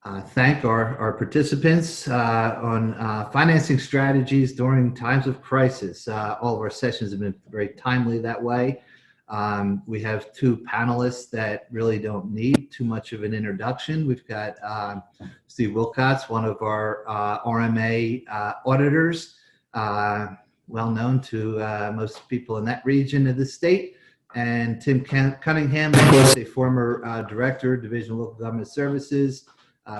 thank our participants on financing strategies during times of crisis. All of our sessions have been very timely that way. We have two panelists that really don't need too much of an introduction. We've got Steve Wilcox, one of our RMA auditors, well known to most people in that region of the state, and Tim Cunningham, a former director, Division of Local Government Services.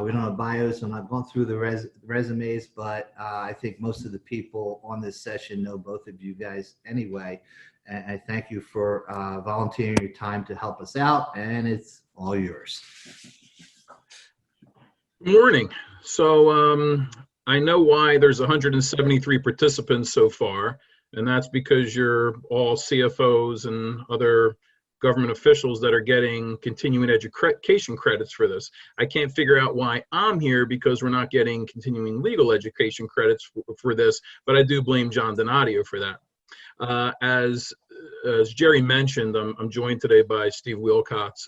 We don't have bios, so I'm not going through the resumes, but I think most of the people on this session know both of you guys anyway. And I thank you for volunteering your time to help us out, and it's all yours. Good morning. So I know why there's 173 participants so far, and that's because you're all CFOs and other government officials that are getting continuing education credits for this. I can't figure out why I'm here because we're not getting continuing legal education credits for this, but I do blame John Donadio for that. As Jerry mentioned, I'm joined today by Steve Wilcox.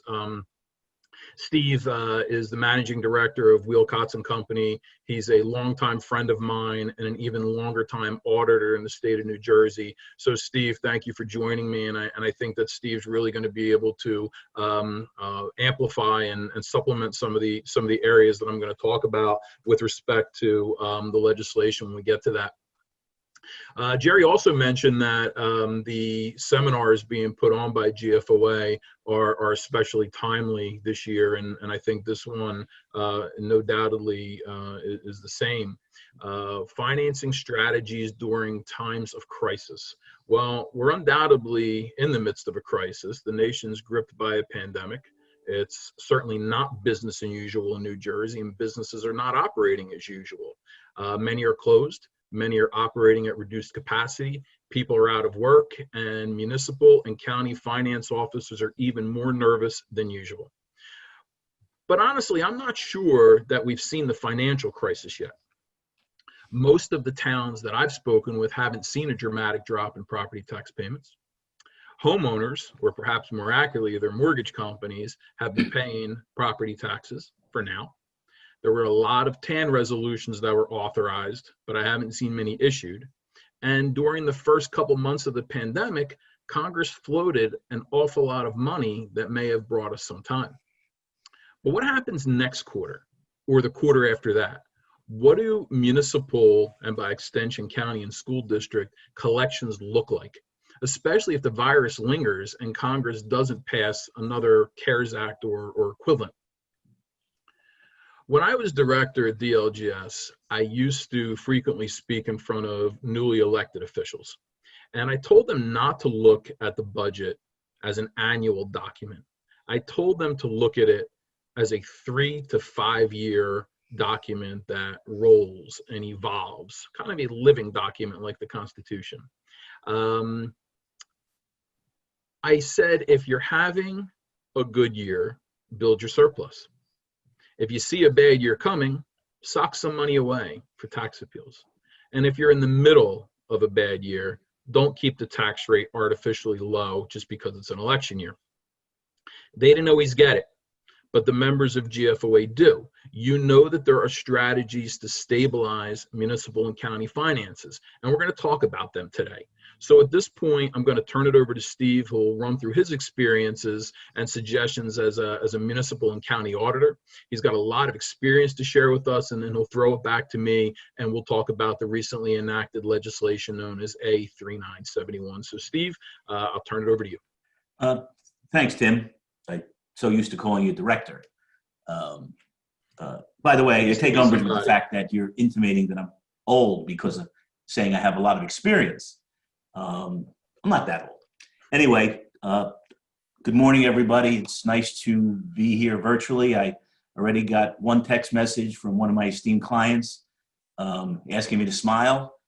Steve is the managing director of Wilcox & Company. He's a longtime friend of mine and an even longer time auditor in the state of New Jersey. So Steve, thank you for joining me. And I think that Steve's really going to be able to amplify and supplement some of the areas that I'm going to talk about with respect to the legislation when we get to that. Jerry also mentioned that the seminars being put on by GFOA are especially timely this year, and I think this one no doubtedly is the same. Financing strategies during times of crisis. Well, we're undoubtedly in the midst of a crisis. The nation's gripped by a pandemic. It's certainly not business as usual in New Jersey, and businesses are not operating as usual. Many are closed. Many are operating at reduced capacity. People are out of work, and municipal and county finance officers are even more nervous than usual. But honestly, I'm not sure that we've seen the financial crisis yet. Most of the towns that I've spoken with haven't seen a dramatic drop in property tax payments. Homeowners, or perhaps more accurately, their mortgage companies, have been paying property taxes for now. There were a lot of TAN resolutions that were authorized, but I haven't seen many issued. And during the first couple months of the pandemic, Congress floated an awful lot of money that may have brought us some time. But what happens next quarter or the quarter after that? What do municipal and by extension county and school district collections look like, especially if the virus lingers and Congress doesn't pass another CARES Act or equivalent? When I was director at DLGS, I used to frequently speak in front of newly elected officials. And I told them not to look at the budget as an annual document. I told them to look at it as a 3 to 5 year document that rolls and evolves, kind of a living document like the Constitution. I said, if you're having a good year, build your surplus. If you see a bad year coming, sock some money away for tax appeals. And if you're in the middle of a bad year, don't keep the tax rate artificially low just because it's an election year. They didn't always get it, but the members of GFOA do. You know that there are strategies to stabilize municipal and county finances, and we're going to talk about them today. So at this point, I'm going to turn it over to Steve, who will run through his experiences and suggestions as a municipal and county auditor. He's got a lot of experience to share with us, and then he'll throw it back to me, and we'll talk about the recently enacted legislation known as A3971. So Steve, I'll turn it over to you. Thanks, Tim. I'm so used to calling you director. By the way, I take umbrage with the fact that you're intimating that I'm old because of saying I have a lot of experience. I'm not that old. Anyway, good morning, everybody. It's nice to be here virtually. I already got one text message from one of my esteemed clients asking me to smile.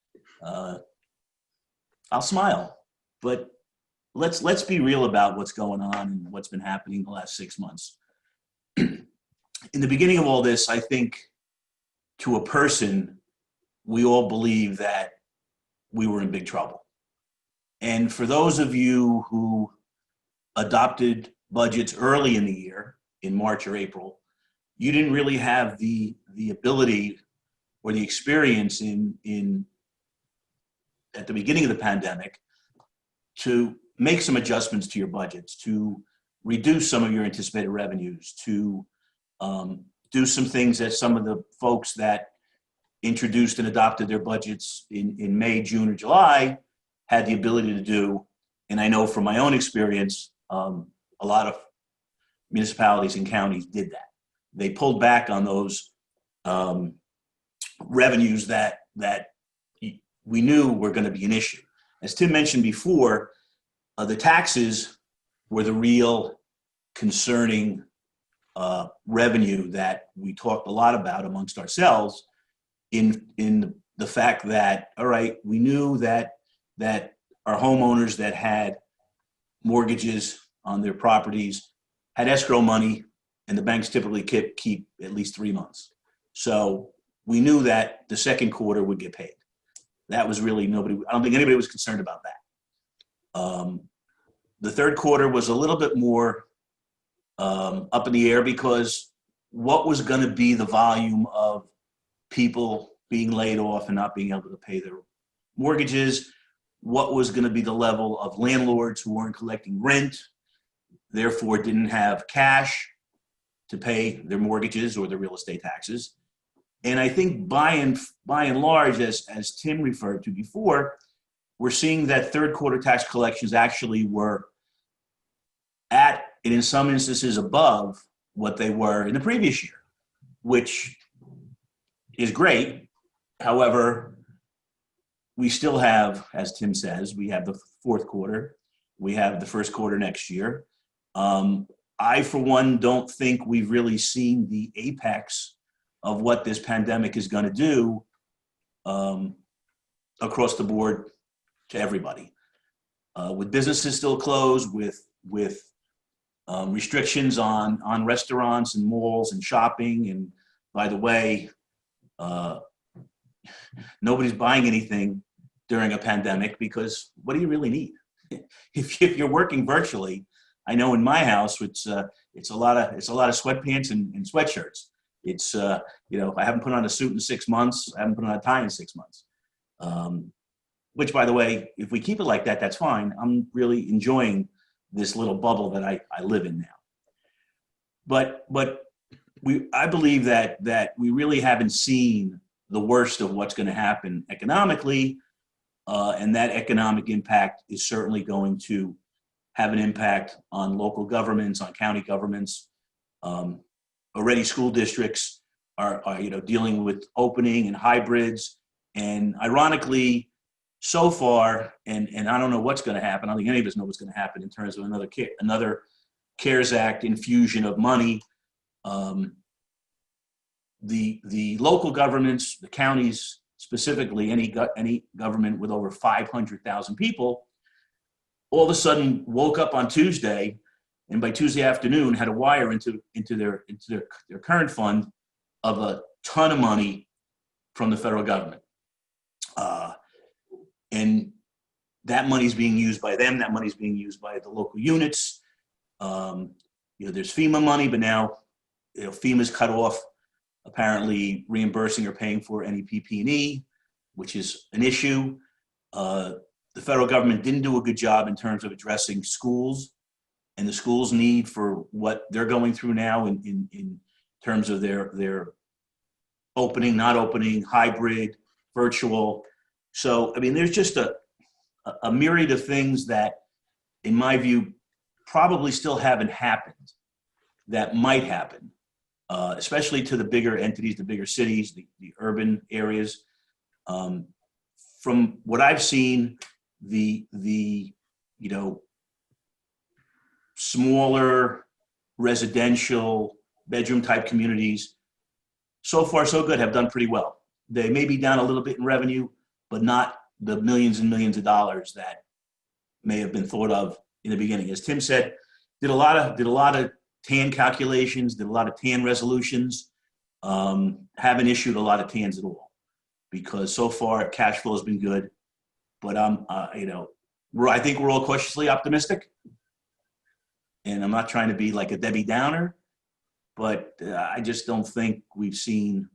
I'll smile, but let's be real about what's going on and what's been happening the last 6 months. In the beginning of all this, I think to a person, we all believe that we were in big trouble. And for those of you who adopted budgets early in the year, in March or April, you didn't really have the ability or the experience in at the beginning of the pandemic to make some adjustments to your budgets, to reduce some of your anticipated revenues, to do some things that some of the folks that introduced and adopted their budgets in May, June, or July had the ability to do. And I know from my own experience, a lot of municipalities and counties did that. They pulled back on those revenues that we knew were going to be an issue. As Tim mentioned before, the taxes were the real concerning revenue that we talked a lot about amongst ourselves in the fact that, all right, we knew that our homeowners that had mortgages on their properties had escrow money, and the banks typically keep at least 3 months. So we knew that the second quarter would get paid. That was really I don't think anybody was concerned about that. The third quarter was a little bit more up in the air because what was going to be the volume of people being laid off and not being able to pay their mortgages, what was going to be the level of landlords who weren't collecting rent, therefore didn't have cash to pay their mortgages or their real estate taxes. And I think by and large, as Tim referred to before, we're seeing that third quarter tax collections actually were at, and in some instances above, what they were in the previous year, which is great. However, we still have, as Tim says, we have the fourth quarter, we have the first quarter next year. I, for one, don't think we've really seen the apex of what this pandemic is going to do across the board to everybody. With businesses still closed, with restrictions on restaurants and malls and shopping, and by the way, nobody's buying anything during a pandemic because what do you really need? If you're working virtually, I know in my house it's a lot of sweatpants and sweatshirts. It's I haven't put on a suit in 6 months. I haven't put on a tie in 6 months. Which, by the way, if we keep it like that, that's fine. I'm really enjoying this little bubble that I live in now. But I believe that we really haven't seen the worst of what's going to happen economically, and that economic impact is certainly going to have an impact on local governments, on county governments. Already school districts are dealing with opening and hybrids, and ironically, so far, and I don't know what's going to happen. I don't think any of us know what's going to happen in terms of another CARES Act infusion of money. The local governments, the counties specifically, any government with over 500,000 people, all of a sudden woke up on Tuesday, and by Tuesday afternoon had a wire into their current fund of a ton of money from the federal government. And that money's being used by them. That money's being used by the local units. There's FEMA money, but now FEMA's cut off apparently reimbursing or paying for any PP&E, which is an issue. The federal government didn't do a good job in terms of addressing schools and the schools' need for what they're going through now in terms of their opening, not opening, hybrid, virtual. So, I mean, there's just a myriad of things that, in my view, probably still haven't happened that might happen, especially to the bigger entities, the bigger cities, the urban areas. From what I've seen, the smaller residential bedroom type communities, so far so good, have done pretty well. They may be down a little bit in revenue, but not the millions and millions of dollars that may have been thought of in the beginning. As Tim said, did a lot of TAN calculations, did a lot of TAN resolutions, haven't issued a lot of TANs at all, because so far cash flow has been good. But I think we're all cautiously optimistic, and I'm not trying to be like a Debbie Downer, but I just don't think we've seen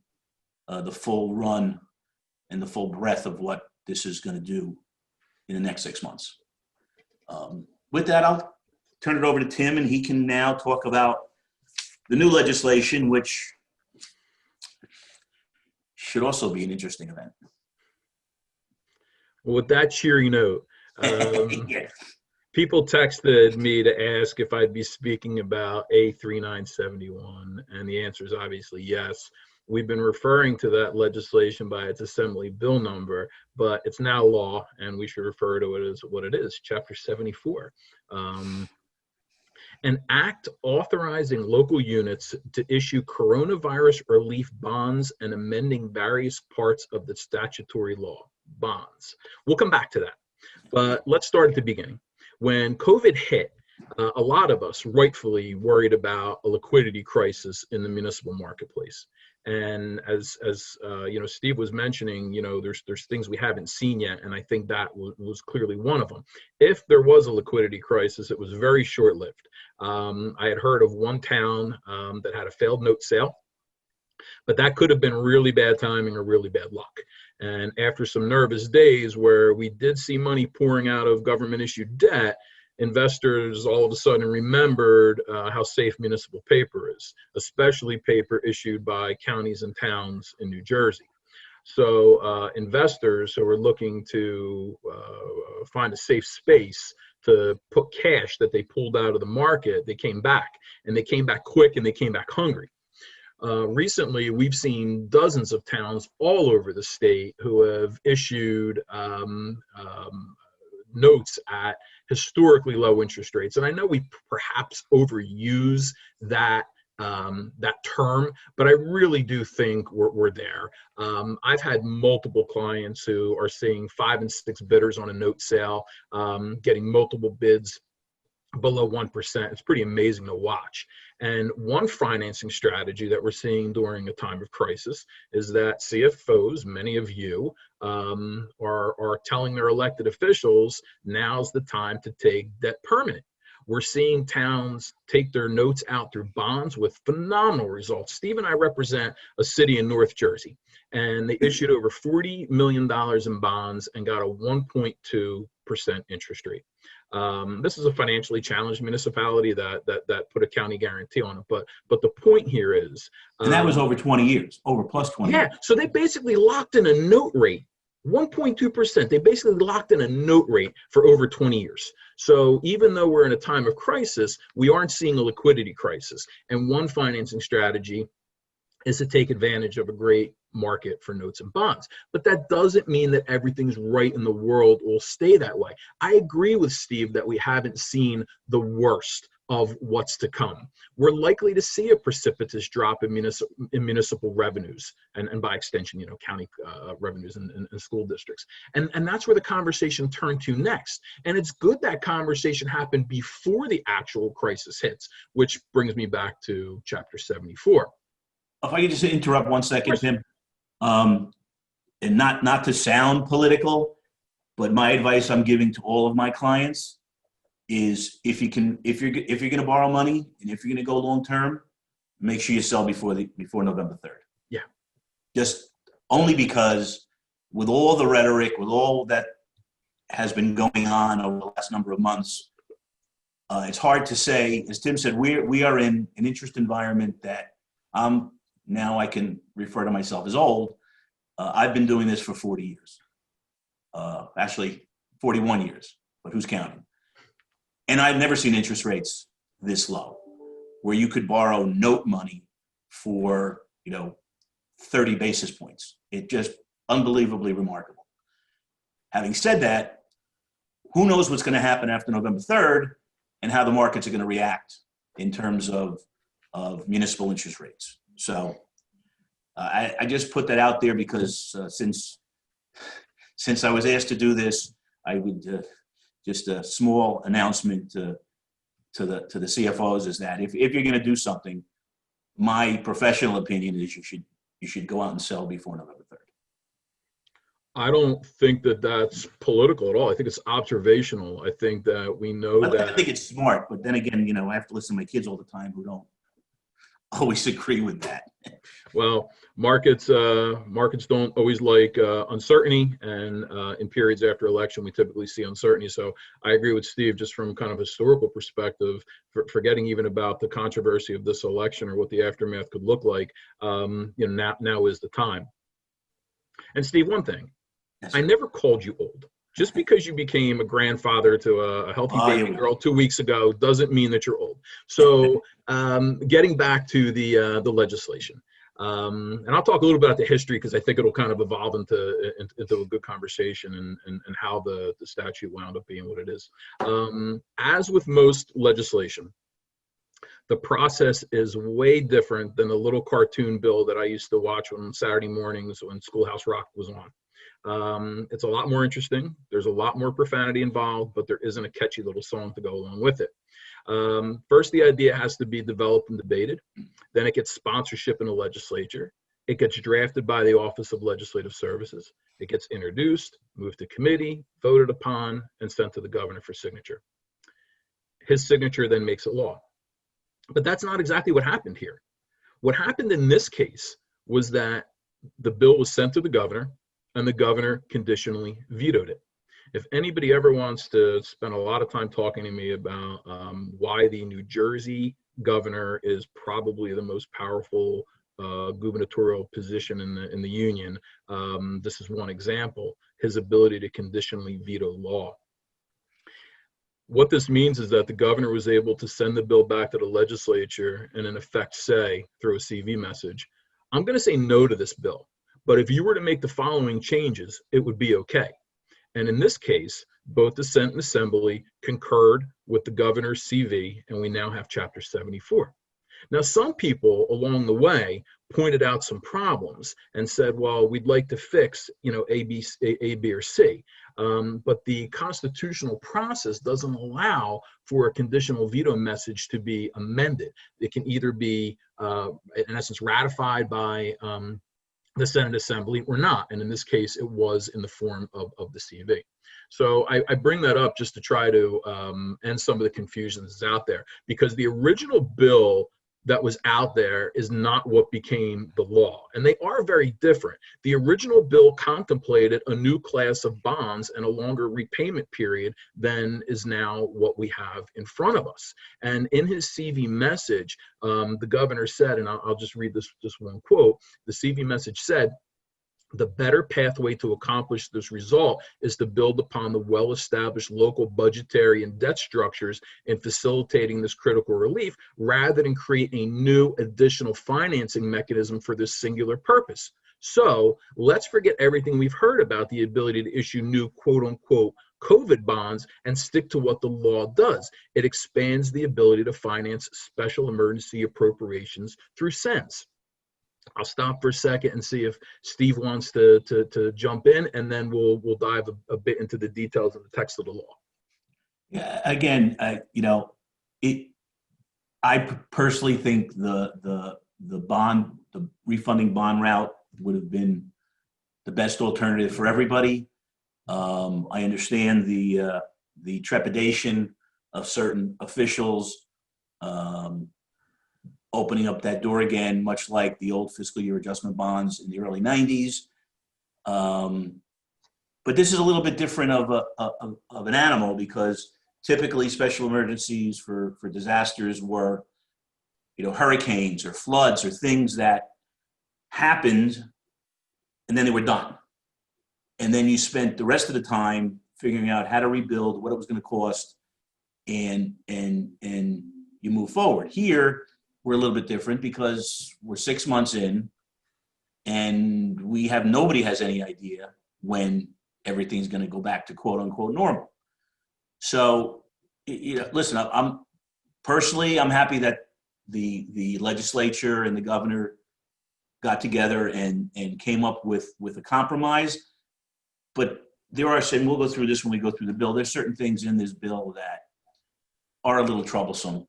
the full run and the full breadth of what this is going to do in the next 6 months. With that, I'll turn it over to Tim, and he can now talk about the new legislation, which should also be an interesting event. Well, with that cheery note, Yeah. people texted me to ask if I'd be speaking about A3971, and the answer is obviously yes. We've been referring to that legislation by its assembly bill number, but it's now law, and we should refer to it as what it is, Chapter 74. An act authorizing local units to issue coronavirus relief bonds and amending various parts of the statutory law, bonds. We'll come back to that, but let's start at the beginning. When COVID hit, a lot of us rightfully worried about a liquidity crisis in the municipal marketplace. And as you know, Steve was mentioning, you know, there's things we haven't seen yet, and I think that was clearly one of them. If there was a liquidity crisis, it was very short-lived. I had heard of one town that had a failed note sale, but that could have been really bad timing or really bad luck. And after some nervous days where we did see money pouring out of government-issued debt, investors all of a sudden remembered how safe municipal paper is, especially paper issued by counties and towns in New Jersey. So investors who were looking to find a safe space to put cash that they pulled out of the market, they came back, and they came back quick, and they came back hungry. Recently, we've seen dozens of towns all over the state who have issued notes at historically low interest rates. And I know we perhaps overuse that term, but I really do think we're there. I've had multiple clients who are seeing 5 and 6 bidders on a note sale, getting multiple bids below 1%. It's pretty amazing to watch. And one financing strategy that we're seeing during a time of crisis is that CFOs, many of you, are telling their elected officials, now's the time to take debt permanent. We're seeing towns take their notes out through bonds with phenomenal results. Steve and I represent a city in North Jersey, and they issued over $40 million in bonds and got a 1.2% interest rate. This is a financially challenged municipality that put a county guarantee on it. But the point here is, and that was over 20 years, over plus 20 years. Yeah, so they basically locked in a note rate, 1.2%. They basically locked in a note rate for over 20 years. So even though we're in a time of crisis, we aren't seeing a liquidity crisis. And one financing strategy is to take advantage of a great market for notes and bonds. But that doesn't mean that everything's right in the world will stay that way. I agree with Steve that we haven't seen the worst of what's to come. We're likely to see a precipitous drop in municipal revenues, and by extension, you know, county revenues and school districts. And that's where the conversation turned to next. And it's good that conversation happened before the actual crisis hits, which brings me back to Chapter 74. If I could just interrupt 1 second, Tim, and not to sound political, but my advice I'm giving to all of my clients is if you're going to borrow money and if you're going to go long term, make sure you sell before November 3rd. Yeah. Just only because with all the rhetoric, with all that has been going on over the last number of months, it's hard to say. As Tim said, we are in an interest environment that now I can refer to myself as old. I've been doing this for 40 years. Actually, 41 years, but who's counting? And I've never seen interest rates this low, where you could borrow note money for, 30 basis points. It's just unbelievably remarkable. Having said that, who knows what's going to happen after November 3rd and how the markets are going to react in terms of municipal interest rates. So I just put that out there because since I was asked to do this, I would just a small announcement to the CFOs is that if you're going to do something, my professional opinion is you should go out and sell before November 3rd. I don't think that that's political at all. I think it's observational. I think that we know that. I think it's smart, but then again, I have to listen to my kids all the time who don't always agree with that. Well, markets don't always like uncertainty, and in periods after election, we typically see uncertainty. So I agree with Steve, just from kind of historical perspective, forgetting even about the controversy of this election or what the aftermath could look like. Now is the time. And Steve, one thing, I never called you old. Just because you became a grandfather to a healthy baby girl 2 weeks ago doesn't mean that you're old. So getting back to the legislation, and I'll talk a little bit about the history because I think it'll kind of evolve into a good conversation and how the statute wound up being what it is. As with most legislation, the process is way different than the little cartoon bill that I used to watch on Saturday mornings when Schoolhouse Rock was on. It's a lot more interesting. There's a lot more profanity involved, but there isn't a catchy little song to go along with it. First, the idea has to be developed and debated. Then it gets sponsorship in the legislature. It gets drafted by the Office of Legislative Services. It gets introduced, moved to committee, voted upon, and sent to the governor for signature. His signature then makes it law. But that's not exactly what happened here. What happened in this case was that the bill was sent to the governor, and the governor conditionally vetoed it. If anybody ever wants to spend a lot of time talking to me about why the New Jersey governor is probably the most powerful gubernatorial position in the union, this is one example, his ability to conditionally veto law. What this means is that the governor was able to send the bill back to the legislature and in effect say, through a CV message, I'm going to say no to this bill. But if you were to make the following changes, it would be okay. And in this case, both the Senate and Assembly concurred with the governor's CV, and we now have Chapter 74. Now, some people along the way pointed out some problems and said, well, we'd like to fix, A, B, or C. But the constitutional process doesn't allow for a conditional veto message to be amended. It can either be, in essence, ratified by the Senate Assembly or not. And in this case, it was in the form of the CV. So I bring that up just to try to end some of the confusion that's out there, because the original bill that was out there is not what became the law. And they are very different. The original bill contemplated a new class of bonds and a longer repayment period than is now what we have in front of us. And in his CV message, the governor said, and I'll just read this one quote, the CV message said, the better pathway to accomplish this result is to build upon the well-established local budgetary and debt structures in facilitating this critical relief, rather than create a new additional financing mechanism for this singular purpose. So let's forget everything we've heard about the ability to issue new quote-unquote COVID bonds and stick to what the law does. It expands the ability to finance special emergency appropriations through cents. I'll stop for a second and see if Steve wants to jump in, and then we'll dive a bit into the details of the text of the law. Yeah, again, I personally think the refunding bond route would have been the best alternative for everybody. I understand the trepidation of certain officials opening up that door again, much like the old fiscal year adjustment bonds in the early 90s. But this is a little bit different of an animal, because typically special emergencies for disasters were, hurricanes or floods or things that happened and then they were done. And then you spent the rest of the time figuring out how to rebuild, what it was going to cost, and you move forward. Here, we're a little bit different because we're 6 months in and nobody has any idea when everything's going to go back to quote unquote normal. So, listen, I'm happy that the legislature and the governor got together and came up with a compromise. But there are, and we'll go through this when we go through the bill, there's certain things in this bill that are a little troublesome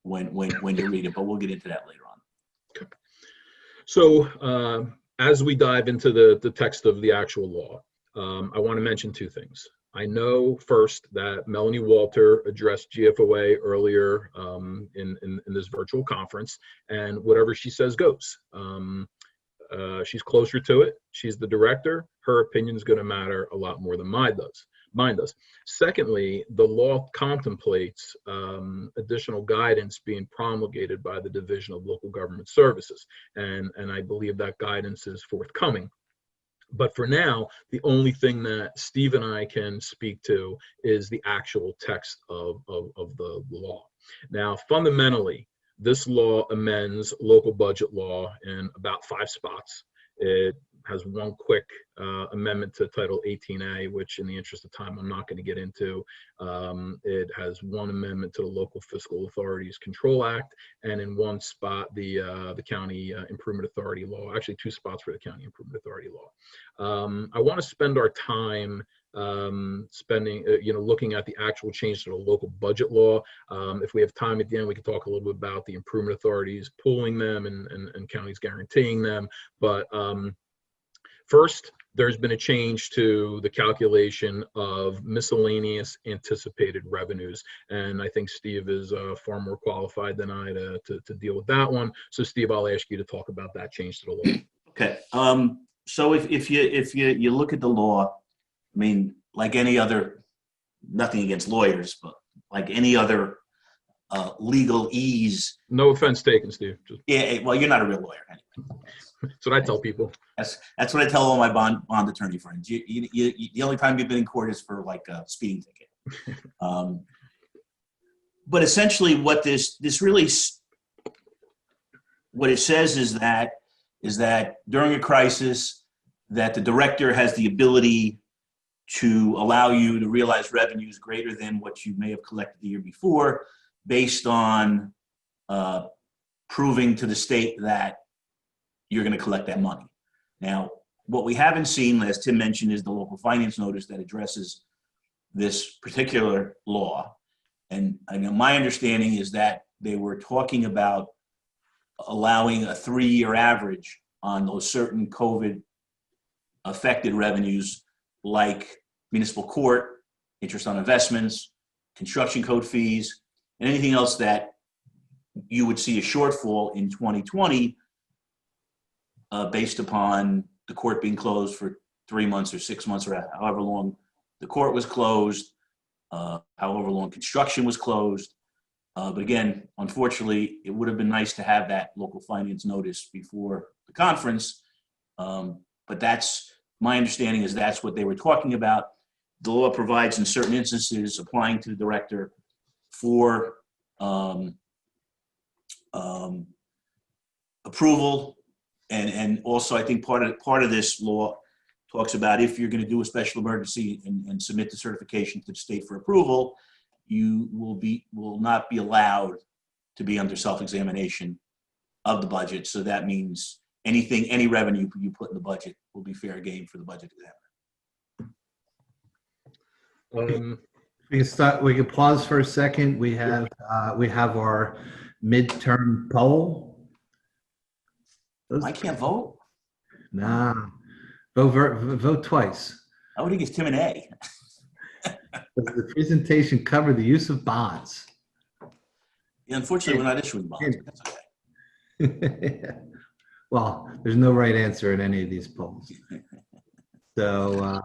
when you read it, but we'll get into that later on. Okay. So as we dive into the text of the actual law, I want to mention two things. I know first that Melanie Walter addressed GFOA earlier in this virtual conference, and whatever she says goes. She's closer to it. She's the director. Her opinion is going to matter a lot more than mine does. Secondly, the law contemplates additional guidance being promulgated by the Division of Local Government Services, and I believe that guidance is forthcoming. But for now, the only thing that Steve and I can speak to is the actual text of the law. Now, fundamentally, this law amends local budget law in about 5 spots. It has one quick amendment to Title 18A, which in the interest of time, I'm not going to get into. It has one amendment to the Local Fiscal Authorities Control Act, and in one spot, the County Improvement Authority Law, actually 2 spots for the County Improvement Authority Law. I want to spend our time looking at the actual change to the local budget law. If we have time at the end, we can talk a little bit about the improvement authorities pooling them and counties guaranteeing them. But first, there's been a change to the calculation of miscellaneous anticipated revenues. And I think Steve is far more qualified than I to deal with that one. So Steve, I'll ask you to talk about that change to the law. Okay. So if you look at the law, I mean, like any other, nothing against lawyers, but like any other legalese. No offense taken, Steve. Yeah, well, you're not a real lawyer anyway. That's what I tell people. That's what I tell all my bond attorney friends. The only time you've been in court is for like a speeding ticket. But essentially, what this really, what it says is that during a crisis, that the director has the ability to allow you to realize revenues greater than what you may have collected the year before, based on proving to the state that you're going to collect that money. Now, what we haven't seen, as Tim mentioned, is the local finance notice that addresses this particular law. And I know my understanding is that they were talking about allowing a 3-year average on those certain COVID affected revenues, like municipal court, interest on investments, construction code fees, and anything else that you would see a shortfall in 2020 based upon the court being closed for 3 months or 6 months or however long the court was closed, however long construction was closed. But again, unfortunately, it would have been nice to have that local finance notice before the conference. But that's my understanding, is that's what they were talking about. The law provides in certain instances applying to the director for approval. And also, I think part of this law talks about if you're going to do a special emergency and submit the certification to the state for approval, you will not be allowed to be under self-examination of the budget. So that means any revenue you put in the budget will be fair game for the budget examiner. We can pause for a second. We have our midterm poll. I can't vote. Nah, vote twice. I would give Tim an A. Does the presentation cover the use of bonds? Yeah, unfortunately, we're not issuing bonds, but that's okay. Well, there's no right answer in any of these polls. So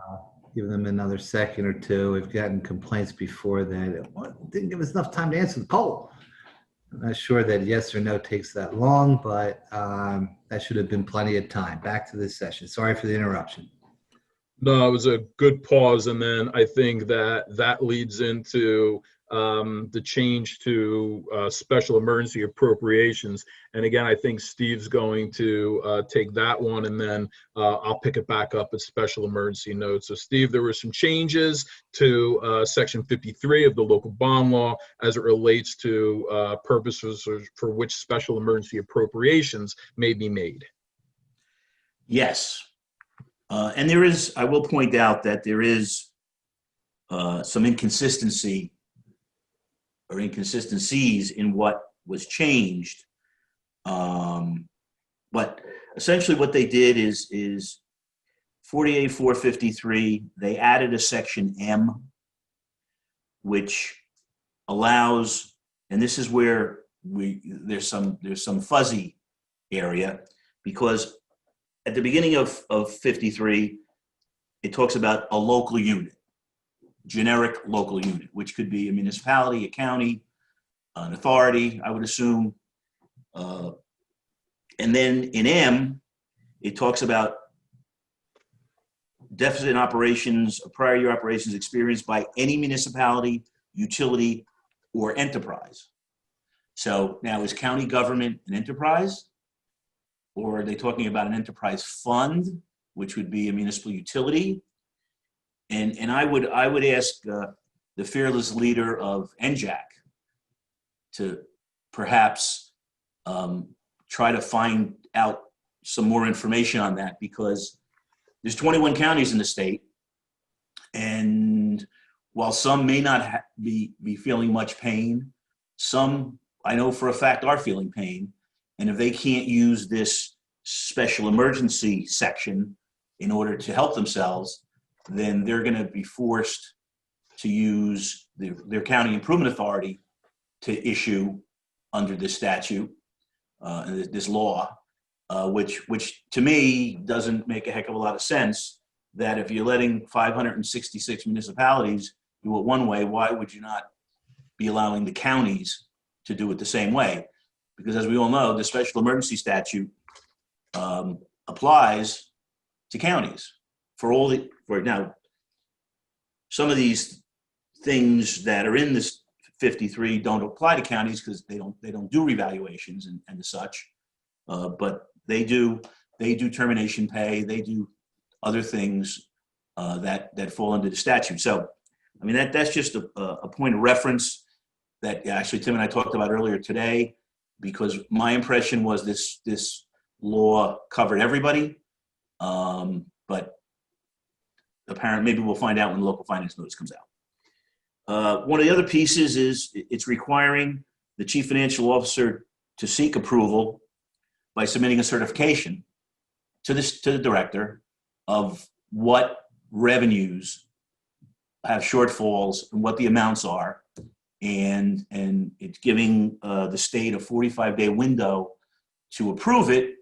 give them another second or two. We've gotten complaints before that it didn't give us enough time to answer the poll. I'm not sure that yes or no takes that long, but that should have been plenty of time. Back to this session. Sorry for the interruption. No, it was a good pause. And then I think that leads into the change to special emergency appropriations. And again, I think Steve's going to take that one, and then I'll pick it back up at special emergency notes. So Steve, there were some changes to section 53 of the local bond law as it relates to purposes for which special emergency appropriations may be made. Yes. And there is, I will point out that there is some inconsistency or inconsistencies in what was changed. But essentially what they did is 48,453, they added a section M, which allows, and this is where there's some fuzzy area, because at the beginning of 53, it talks about a local unit, generic local unit, which could be a municipality, a county, an authority, I would assume. And then in M, it talks about deficit in operations, prior year operations experienced by any municipality, utility, or enterprise. So now, is county government an enterprise? Or are they talking about an enterprise fund, which would be a municipal utility? And I would ask the fearless leader of NJAC to perhaps try to find out some more information on that, because there's 21 counties in the state, and while some may not be feeling much pain, some I know for a fact are feeling pain. And if they can't use this special emergency section in order to help themselves, then they're going to be forced to use their county improvement authority to issue under this statute, this law, which to me doesn't make a heck of a lot of sense. That if you're letting 566 municipalities do it one way, why would you not be allowing the counties to do it the same way? Because as we all know, the special emergency statute applies to counties for now. Some of these things that are in this 53 don't apply to counties because they don't do revaluations and such, but they do termination pay, they do other things that fall under the statute. So, I mean, that's just a point of reference that actually Tim and I talked about earlier today, because my impression was this law covered everybody, but apparently maybe we'll find out when the local finance notice comes out. One of the other pieces is it's requiring the chief financial officer to seek approval by submitting a certification to the director of what revenues have shortfalls and what the amounts are, and it's giving the state a 45-day window to approve it.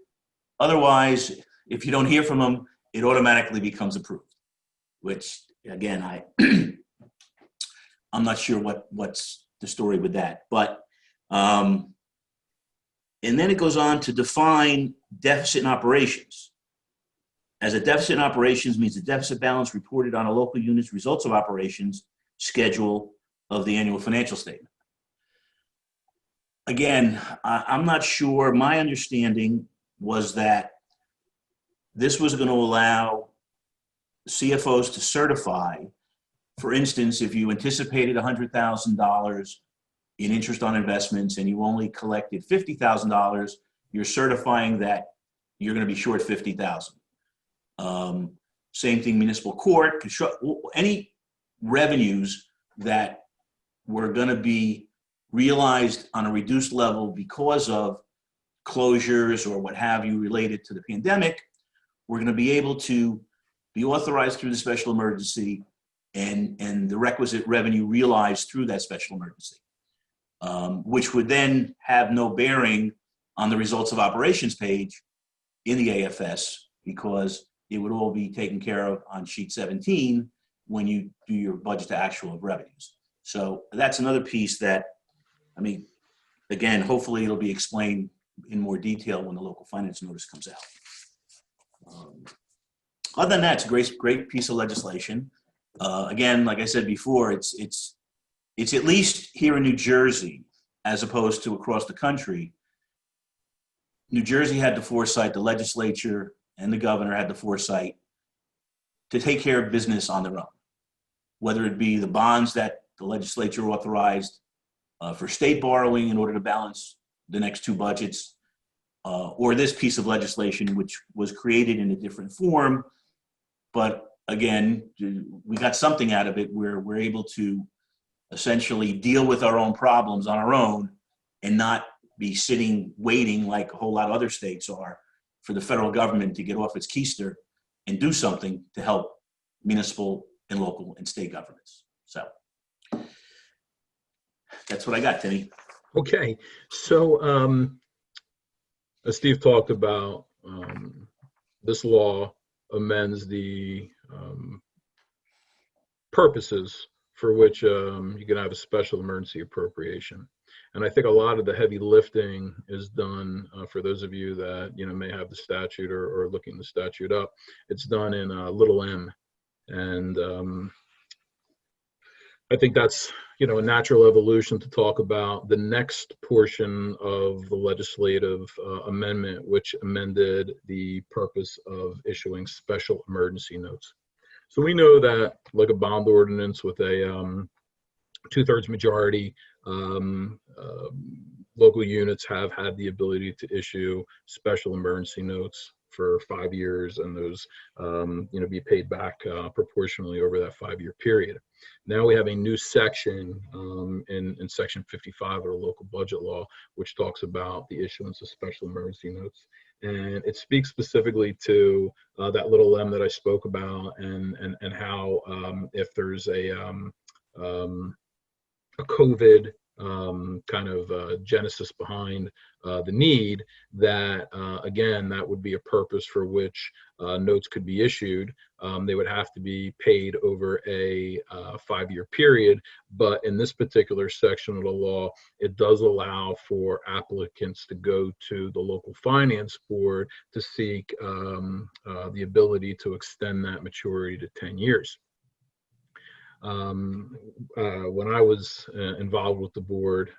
Otherwise, if you don't hear from them, it automatically becomes approved, which again, I'm not sure what's the story with that, but and then it goes on to define deficit in operations. As a deficit in operations means the deficit balance reported on a local unit's results of operations schedule of the annual financial statement. Again, I'm not sure. My understanding was that this was going to allow CFOs to certify, for instance, if you anticipated $100,000 in interest on investments and you only collected $50,000, you're certifying that you're going to be short $50,000. Same thing, municipal court, any revenues that were going to be realized on a reduced level because of closures or what have you related to the pandemic, we're going to be able to be authorized through the special emergency and the requisite revenue realized through that special emergency, which would then have no bearing on the results of operations page in the AFS, because it would all be taken care of on sheet 17 when you do your budget to actual of revenues. So that's another piece that, I mean, again, hopefully it'll be explained in more detail when the local finance notice comes out. Other than that, it's a great piece of legislation. Again, like I said before, it's at least here in New Jersey, as opposed to across the country. New Jersey had the foresight, the legislature and the governor had the foresight to take care of business on their own, whether it be the bonds that the legislature authorized for state borrowing in order to balance the next two budgets, or this piece of legislation, which was created in a different form. But again, we got something out of it where we're able to essentially deal with our own problems on our own and not be sitting waiting like a whole lot of other states are for the federal government to get off its keister and do something to help municipal and local and state governments. So that's what I got, Timmy. Okay, so as Steve talked about, this law amends the purposes for which you can have a special emergency appropriation. And I think a lot of the heavy lifting is done, for those of you that may have the statute or looking the statute up. It's done in little m, and I think that's a natural evolution to talk about the next portion of the legislative amendment, which amended the purpose of issuing special emergency notes. So we know that, like a bond ordinance with a 2/3 majority, local units have had the ability to issue special emergency notes for 5 years, and those be paid back proportionally over that 5-year period. Now we have a new section in section 55 of the local budget law, which talks about the issuance of special emergency notes, and it speaks specifically to that little m that I spoke about, and how if there's a COVID kind of genesis behind the need, that again, that would be a purpose for which notes could be issued. They would have to be paid over a 5-year period, but in this particular section of the law, it does allow for applicants to go to the local finance board to seek the ability to extend that maturity to 10 years. When I was involved with the board,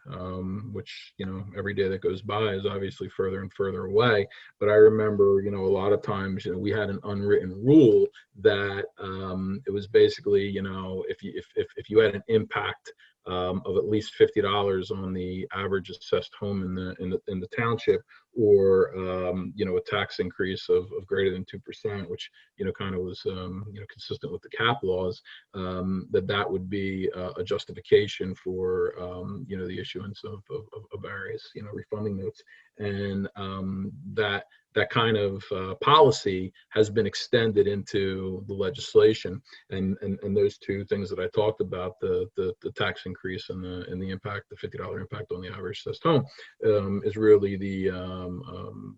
which every day that goes by is obviously further and further away, but I remember a lot of times we had an unwritten rule that it was basically if you had an impact of at least $50 on the average assessed home in the township, or a tax increase of greater than 2%, which kind of was consistent with the cap laws, that would be a justification for the issuance of various refunding notes, and that kind of policy has been extended into the legislation, and those two things that I talked about, the tax increase and the impact, the $50 impact on the average assessed home, is really the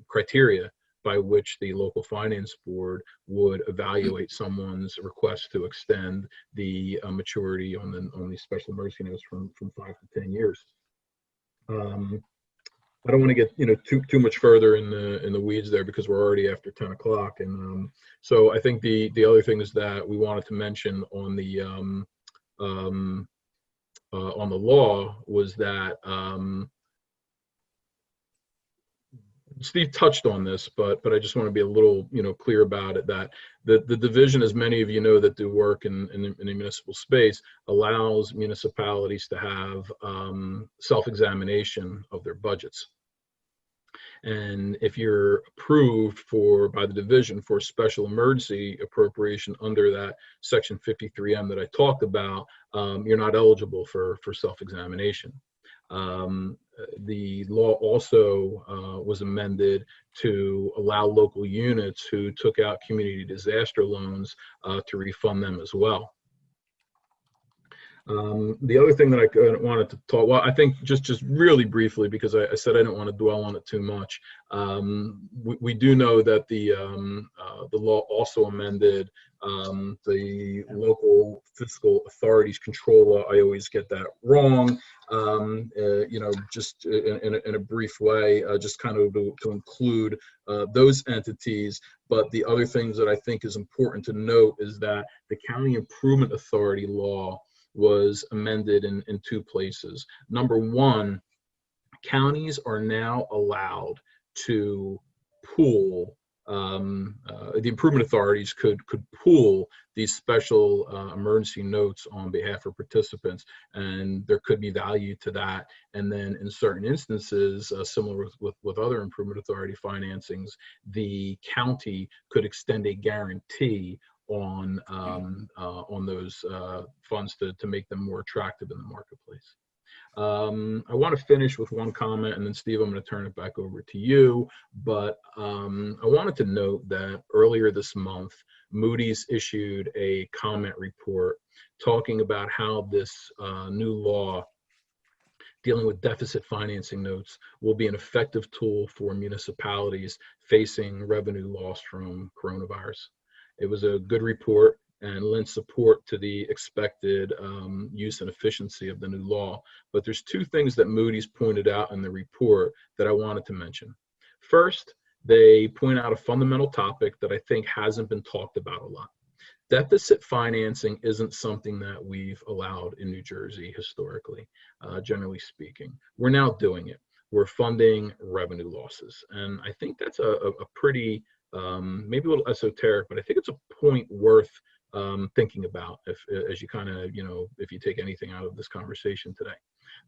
criteria by which the local finance board would evaluate someone's request to extend the maturity on the special emergency notes from 5 to 10 years. I don't want to get too much further in the weeds there, because we're already after 10 o'clock, and so I think the other things that we wanted to mention on the law was that Steve touched on this, but I just want to be a little clear about it, that the division, as many of you know that do work in the municipal space, allows municipalities to have self-examination of their budgets. And if you're approved by the division for special emergency appropriation under that section 53M that I talked about, you're not eligible for self-examination. The law also was amended to allow local units who took out community disaster loans to refund them as well. The other thing that I wanted to talk, well, I think just really briefly, because I said I didn't want to dwell on it too much. We do know that the law also amended the local fiscal authorities control law. I always get that wrong. Just in a brief way, just kind of to include those entities. But the other things that I think is important to note is that the County Improvement Authority law was amended in 2 places. Number one, counties are now allowed to pool, the improvement authorities could pool these special emergency notes on behalf of participants, and there could be value to that. And then in certain instances, similar with other improvement authority financings, the county could extend a guarantee on those funds to make them more attractive in the marketplace. I want to finish with one comment, and then Steve, I'm going to turn it back over to you. But I wanted to note that earlier this month, Moody's issued a comment report talking about how this new law dealing with deficit financing notes will be an effective tool for municipalities facing revenue loss from coronavirus. It was a good report and lent support to the expected use and efficiency of the new law. But there's two things that Moody's pointed out in the report that I wanted to mention. First, they point out a fundamental topic that I think hasn't been talked about a lot. Deficit financing isn't something that we've allowed in New Jersey historically, generally speaking. We're now doing it. We're funding revenue losses. And I think that's a pretty, maybe a little esoteric, but I think it's a point worth thinking about as you kind of, if you take anything out of this conversation today.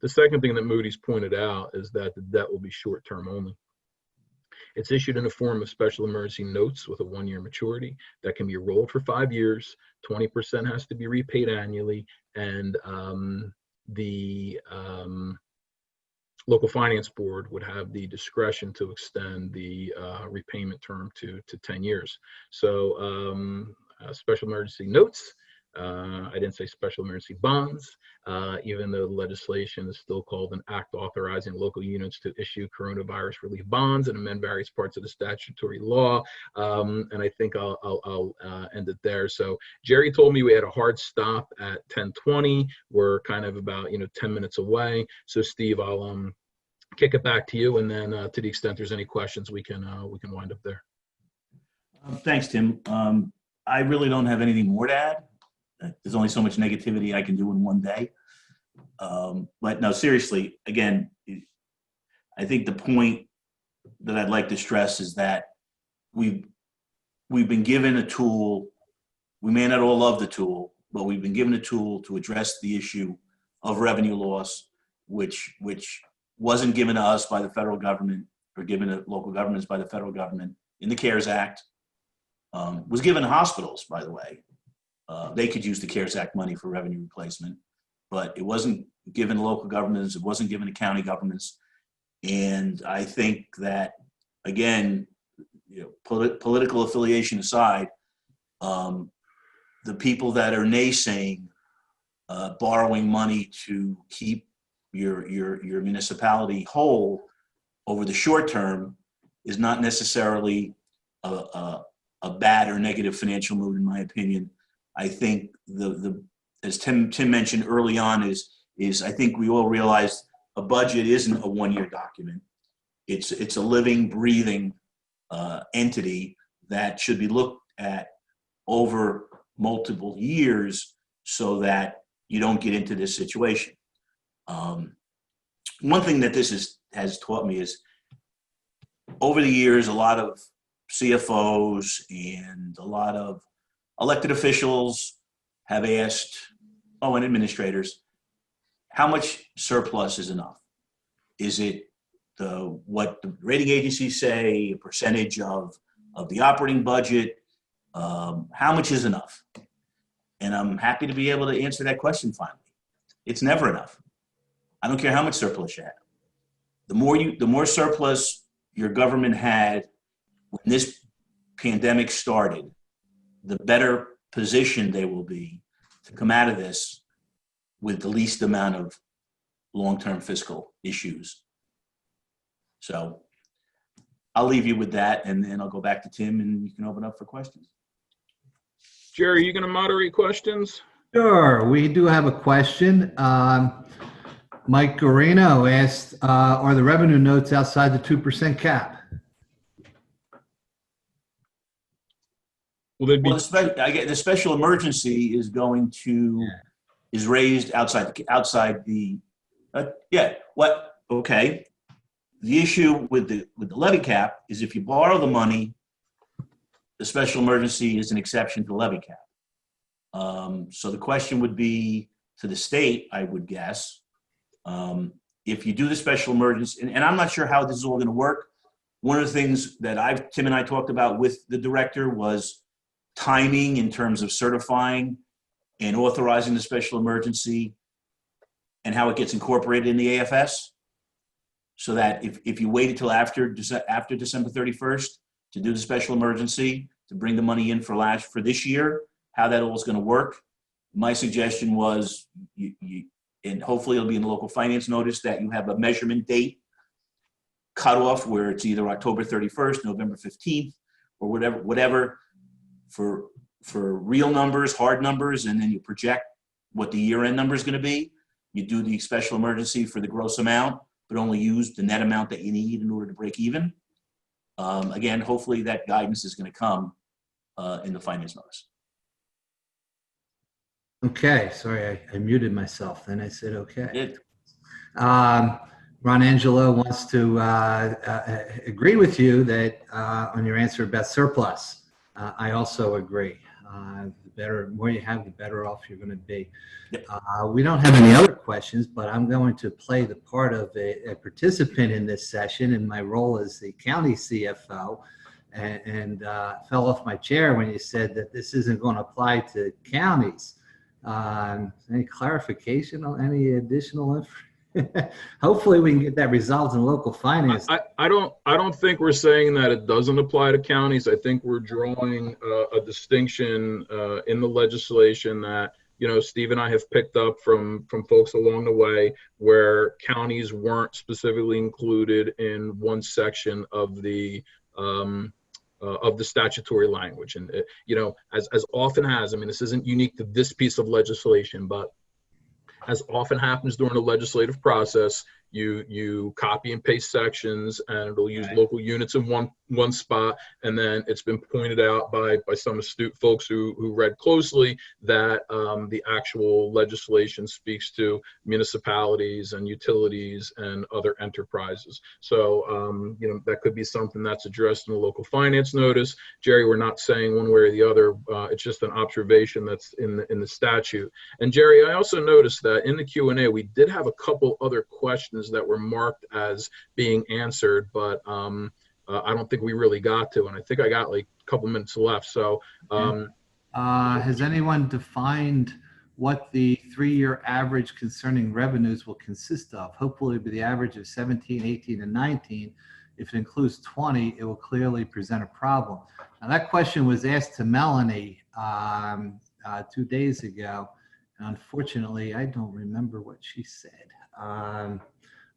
The second thing that Moody's pointed out is that the debt will be short-term only. It's issued in the form of special emergency notes with a 1-year maturity that can be rolled for 5 years. 20% has to be repaid annually, and the local finance board would have the discretion to extend the repayment term to 10 years. So special emergency notes. I didn't say special emergency bonds, even though the legislation is still called an act authorizing local units to issue coronavirus relief bonds and amend various parts of the statutory law. And I think I'll end it there. So Jerry told me we had a hard stop at 10:20. We're kind of about 10 minutes away. So Steve, I'll kick it back to you, and then to the extent there's any questions, we can wind up there. Thanks, Tim. I really don't have anything more to add. There's only so much negativity I can do in one day. But no, seriously, again, I think the point that I'd like to stress is that we've been given a tool. We may not all love the tool, but we've been given a tool to address the issue of revenue loss, which wasn't given to us by the federal government or given to local governments by the federal government in the CARES Act. Was given to hospitals, by the way. They could use the CARES Act money for revenue replacement, but it wasn't given to local governments. It wasn't given to county governments. And I think that, again, political affiliation aside, the people that are naysaying borrowing money to keep your municipality whole over the short term is not necessarily a bad or negative financial move, in my opinion. I think as Tim mentioned early on is I think we all realize a budget isn't a 1-year document. It's a living, breathing entity that should be looked at over multiple years so that you don't get into this situation. One thing that this has taught me is over the years, a lot of CFOs and a lot of elected officials have asked, and administrators, how much surplus is enough? Is it what the rating agencies say, a percentage of the operating budget? How much is enough? And I'm happy to be able to answer that question finally. It's never enough. I don't care how much surplus you have. The more surplus your government had when this pandemic started, the better position they will be to come out of this with the least amount of long-term fiscal issues. So I'll leave you with that, and then I'll go back to Tim, and you can open up for questions. Jerry, are you going to moderate questions? Sure, we do have a question. Mike Guarino asked, are the revenue notes outside the 2% cap? Will there be? Well, the special emergency is going to is raised outside the okay. The issue with the levy cap is if you borrow the money, the special emergency is an exception to the levy cap. So the question would be to the state, I would guess, if you do the special emergency, and I'm not sure how this is all going to work. One of the things that Tim and I talked about with the director was timing in terms of certifying and authorizing the special emergency and how it gets incorporated in the AFS. So that if you wait until after December 31st to do the special emergency, to bring the money in for this year, how that all is going to work. My suggestion was, and hopefully it'll be in the local finance notice, that you have a measurement date cutoff where it's either October 31st, November 15th, or whatever for real numbers, hard numbers, and then you project what the year-end number is going to be. You do the special emergency for the gross amount, but only use the net amount that you need in order to break even. Again, hopefully that guidance is going to come in the finance notice. Okay, sorry, I muted myself. Then I said okay. Ron Angelo wants to agree with you that on your answer about surplus. I also agree. The more you have, the better off you're going to be. Yep. We don't have any other questions, but I'm going to play the part of a participant in this session in my role as the county CFO, and fell off my chair when you said that this isn't going to apply to counties. Any clarification on any additional information? Hopefully we can get that resolved in local finance. I don't think we're saying that it doesn't apply to counties. I think we're drawing a distinction in the legislation that, you know, Steve and I have picked up from folks along the way, where counties weren't specifically included in one section of the statutory language. And you know, as often has, I mean, this isn't unique to this piece of legislation, but as often happens during the legislative process, you copy and paste sections, and it'll use local units in one spot. And then it's been pointed out by some astute folks who read closely that the actual legislation speaks to municipalities and utilities and other enterprises. So you know, that could be something that's addressed in the local finance notice. Jerry, we're not saying one way or the other. It's just an observation that's in the statute. And Jerry, I also noticed that in the Q&A, we did have a couple other questions that were marked as being answered, but I don't think we really got to, and I think I got like a couple minutes left. So has anyone defined what the 3-year average concerning revenues will consist of? Hopefully it'll be the average of 17, 18, and 19. If it includes 20, it will clearly present a problem. Now that question was asked to Melanie 2 days ago. And unfortunately, I don't remember what she said.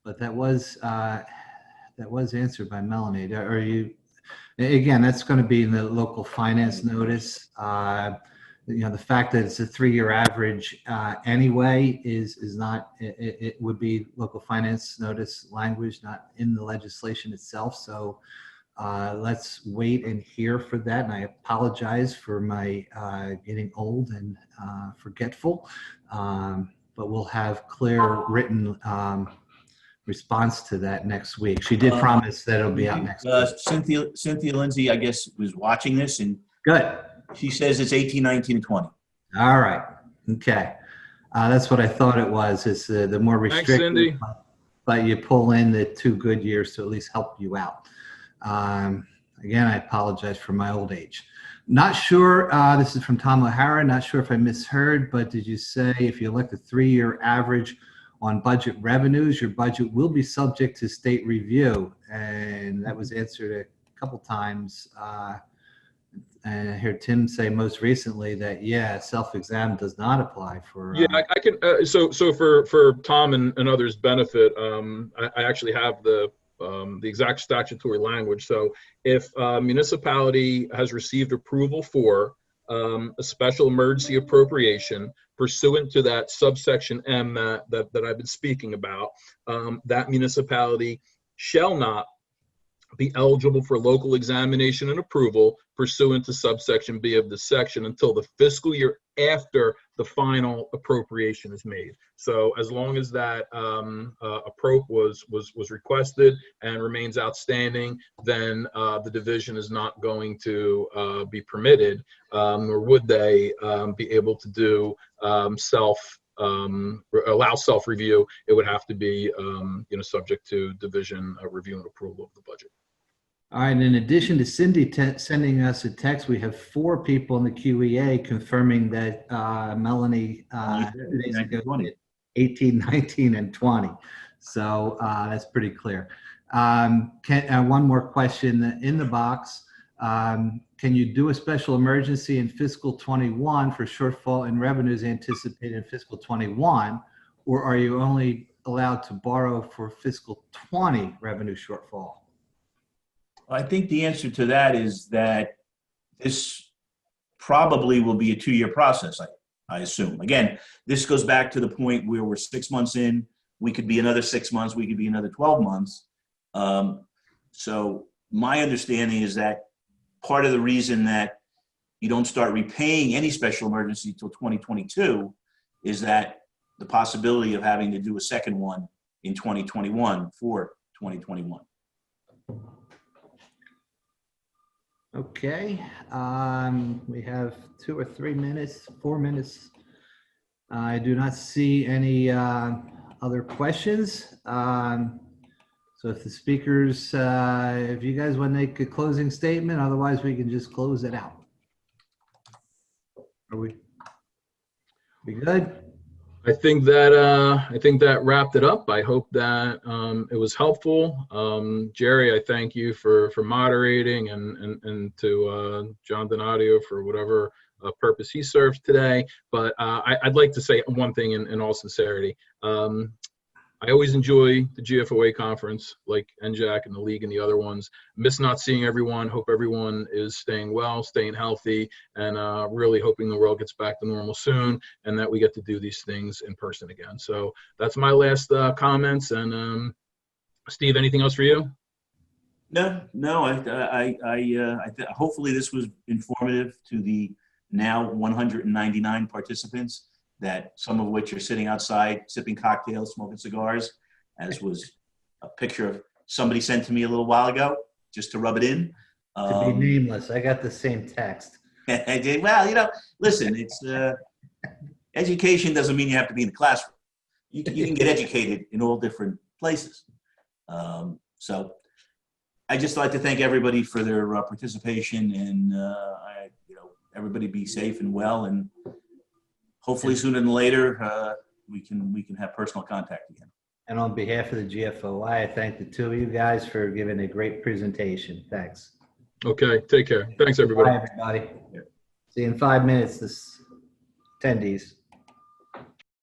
But that was answered by Melanie. Are you? Again, that's going to be in the local finance notice. You know, the fact that it's a 3-year average anyway is not. It would be local finance notice language, not in the legislation itself. So let's wait and hear for that. And I apologize for my getting old and forgetful. But we'll have clear written response to that next week. She did promise that it'll be out next week. Cynthia Lindsay, I guess, was watching this, and Good. she says it's 18, 19, and 20. All right. Okay. That's what I thought it was. It's the more restrictive. Thanks, Cindy. But you pull in the 2 good years to at least help you out. Again, I apologize for my old age. Not sure, this is from Tom O'Hara, not sure if I misheard, but did you say if you elect a 3-year average on budget revenues, your budget will be subject to state review? And that was answered a couple times. And I heard Tim say most recently that, yeah, self-exam does not apply for. Yeah, I can. So for Tom and others' benefit, I actually have the exact statutory language. So if a municipality has received approval for a special emergency appropriation pursuant to that subsection M that I've been speaking about, that municipality shall not be eligible for local examination and approval pursuant to subsection B of the section until the fiscal year after the final appropriation is made. So as long as that appropriation was requested and remains outstanding, then the division is not going to be permitted, nor would they be able to do allow self-review. It would have to be subject to division review and approval of the budget. All right. In addition to Cindy sending us a text, we have 4 people in the QEA confirming that Melanie 18, 19, and 20. So that's pretty clear. One more question in the box. can you do a special emergency in fiscal 21 for shortfall in revenues anticipated in fiscal 21, or are you only allowed to borrow for fiscal 20 revenue shortfall? I think the answer to that is that this probably will be a 2-year process, I assume. Again, this goes back to the point where we're 6 months in. We could be another 6 months. We could be another 12 months. So my understanding is that part of the reason that you don't start repaying any special emergency till 2022 is that the possibility of having to do a second one in 2021 for 2021. Okay, we have 2 or 3 minutes, 4 minutes. I do not see any other questions. So if the speakers, if you guys want to make a closing statement, otherwise we can just close it out. Are we good? I think that wrapped it up. I hope that it was helpful. Jerry, I thank you for moderating, and to John Donadio for whatever purpose he served today. But I'd like to say one thing in all sincerity. I always enjoy the GFOA conference, like NJAC and the league and the other ones. Miss not seeing everyone. Hope everyone is staying well, staying healthy, and really hoping the world gets back to normal soon, and that we get to do these things in person again. So that's my last comments. And Steve, anything else for you? No. Hopefully this was informative to the now 199 participants, that some of which are sitting outside sipping cocktails, smoking cigars, as was a picture of somebody sent to me a little while ago, just to rub it in. To be nameless, I got the same text. Well, listen, it's education doesn't mean you have to be in the classroom. You can get educated in all different places. So I just like to thank everybody for their participation, and everybody be safe and well, and hopefully sooner than later, we can have personal contact again. And on behalf of the GFOI, I thank the 2 of you guys for giving a great presentation. Thanks. Okay, take care. Thanks, everybody. Bye, everybody. See you in 5 minutes, this attendees.